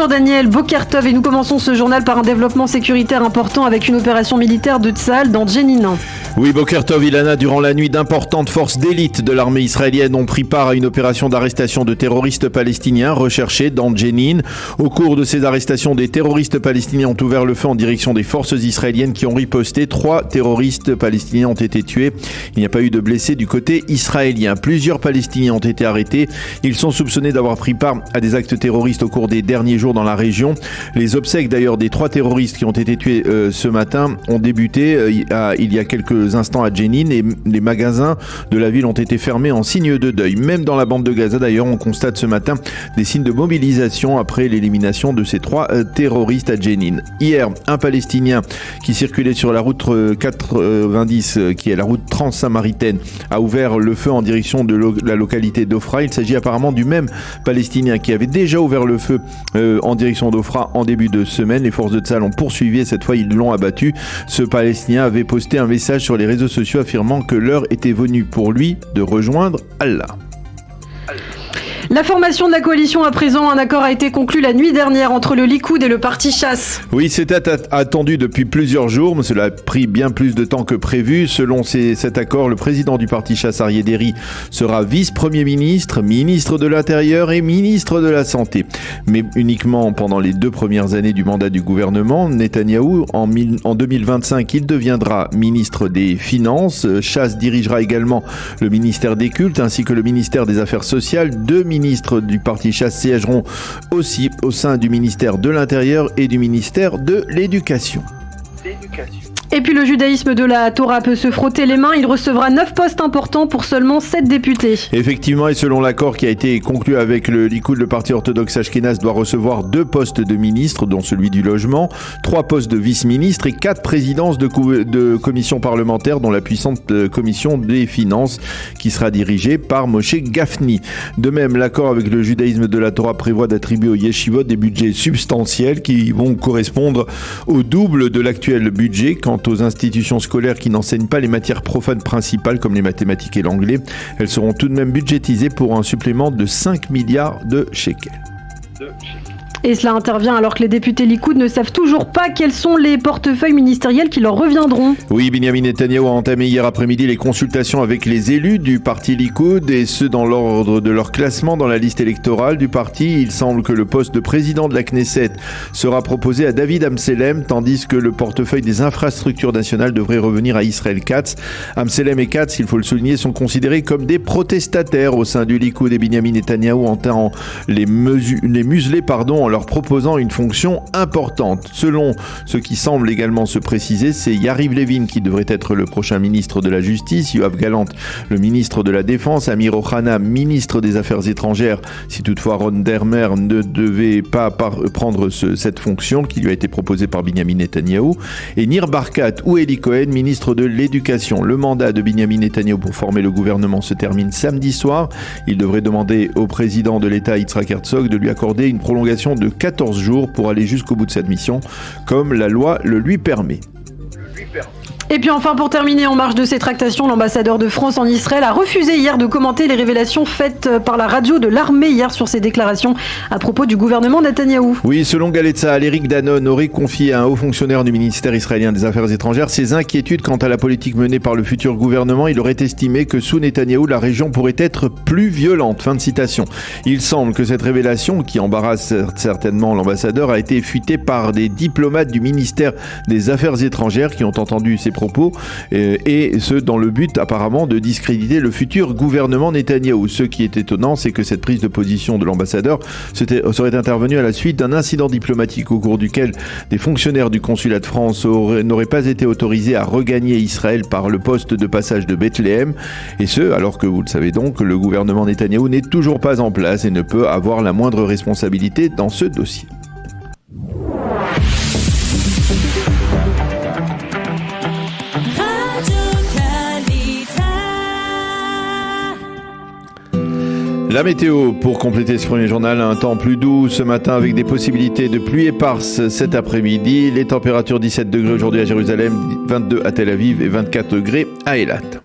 Bonjour Daniel Bokertov et nous commençons ce journal par un développement sécuritaire important avec une opération militaire de Tsahal dans Jenin. Oui, Bokertov, Ilana, durant la nuit, d'importantes forces d'élite de l'armée israélienne ont pris part à une opération d'arrestation de terroristes palestiniens recherchés dans Jenin. Au cours de ces arrestations, des terroristes palestiniens ont ouvert le feu en direction des forces israéliennes qui ont riposté. 3 terroristes palestiniens ont été tués. Il n'y a pas eu de blessés du côté israélien. Plusieurs Palestiniens ont été arrêtés. Ils sont soupçonnés d'avoir pris part à des actes terroristes au cours des derniers jours dans la région. Les obsèques d'ailleurs des 3 terroristes qui ont été tués ce matin ont débuté il y a quelques instants à Jenin et les magasins de la ville ont été fermés en signe de deuil. Même dans la bande de Gaza d'ailleurs, on constate ce matin des signes de mobilisation après l'élimination de ces 3 terroristes à Jenin. Hier, un Palestinien qui circulait sur la route 90, qui est la route transsamaritaine, a ouvert le feu en direction de la localité d'Ofra. Il s'agit apparemment du même Palestinien qui avait déjà ouvert le feu en direction d'Ofra en début de semaine. Les forces de Tsahal ont poursuivi et cette fois ils l'ont abattu. Ce Palestinien avait posté un message sur les réseaux sociaux affirmant que l'heure était venue pour lui de rejoindre Allah. La formation de la coalition à présent, un accord a été conclu la nuit dernière entre le Likoud et le parti Chasse. Oui, c'était attendu depuis plusieurs jours, mais cela a pris bien plus de temps que prévu. Selon cet accord, le président du parti Chasse, Aryeh Deri, sera vice-premier ministre, ministre de l'Intérieur et ministre de la Santé. Mais uniquement pendant les 2 premières années du mandat du gouvernement. Netanyahou, en 2025, il deviendra ministre des Finances. Chasse dirigera également le ministère des Cultes ainsi que le ministère des Affaires sociales. 2 ministres du parti Chasse siégeront aussi au sein du ministère de l'Intérieur et du ministère de l'Éducation. Et puis le judaïsme de la Torah peut se frotter les mains. Il recevra 9 postes importants pour seulement 7 députés. Effectivement, et selon l'accord qui a été conclu avec le Likoud, le parti orthodoxe ashkénaze doit recevoir 2 postes de ministres, dont celui du logement, 3 postes de vice-ministres et 4 présidences de commissions parlementaires, dont la puissante commission des finances qui sera dirigée par Moshe Gafni. De même, l'accord avec le judaïsme de la Torah prévoit d'attribuer aux yeshivot des budgets substantiels qui vont correspondre au double de l'actuel budget. Quant aux institutions scolaires qui n'enseignent pas les matières profanes principales comme les mathématiques et l'anglais, elles seront tout de même budgétisées pour un supplément de 5 milliards de shekels. Et cela intervient alors que les députés Likoud ne savent toujours pas quels sont les portefeuilles ministériels qui leur reviendront. Oui, Benyamin Netanyahou a entamé hier après-midi les consultations avec les élus du parti Likoud et ce dans l'ordre de leur classement dans la liste électorale du parti. Il semble que le poste de président de la Knesset sera proposé à David Amselem, tandis que le portefeuille des infrastructures nationales devrait revenir à Israël Katz. Amselem et Katz, il faut le souligner, sont considérés comme des protestataires au sein du Likoud et Benyamin Netanyahou entend les museler en leur proposant une fonction importante. Selon ce qui semble également se préciser, c'est Yariv Levin qui devrait être le prochain ministre de la Justice, Yoav Gallant le ministre de la Défense, Amir Ohana ministre des Affaires étrangères, si toutefois Ron Dermer ne devait pas prendre cette fonction qui lui a été proposée par Benyamin Netanyahou, et Nir Barkat ou Eli Cohen, ministre de l'Éducation. Le mandat de Benyamin Netanyahou pour former le gouvernement se termine samedi soir. Il devrait demander au président de l'État, Yitzhak Herzog, de lui accorder une prolongation de 14 jours pour aller jusqu'au bout de cette mission, comme la loi le lui permet. Et puis enfin, pour terminer, en marge de ces tractations, l'ambassadeur de France en Israël a refusé hier de commenter les révélations faites par la radio de l'armée hier sur ses déclarations à propos du gouvernement Netanyahou. Oui, selon Galei Tzahal, Eric Danon aurait confié à un haut fonctionnaire du ministère israélien des Affaires étrangères ses inquiétudes quant à la politique menée par le futur gouvernement. Il aurait estimé que sous Netanyahou, la région pourrait être plus violente. Fin de citation. Il semble que cette révélation, qui embarrasse certainement l'ambassadeur, a été fuitée par des diplomates du ministère des Affaires étrangères qui ont entendu ces propos, et ce dans le but apparemment de discréditer le futur gouvernement Netanyahou. Ce qui est étonnant, c'est que cette prise de position de l'ambassadeur serait intervenue à la suite d'un incident diplomatique au cours duquel des fonctionnaires du consulat de France n'auraient pas été autorisés à regagner Israël par le poste de passage de Bethléem, et ce alors que, vous le savez donc, le gouvernement Netanyahou n'est toujours pas en place et ne peut avoir la moindre responsabilité dans ce dossier. La météo, pour compléter ce premier journal, un temps plus doux ce matin avec des possibilités de pluie éparse cet après-midi. Les températures 17 degrés aujourd'hui à Jérusalem, 22 à Tel Aviv et 24 degrés à Eilat.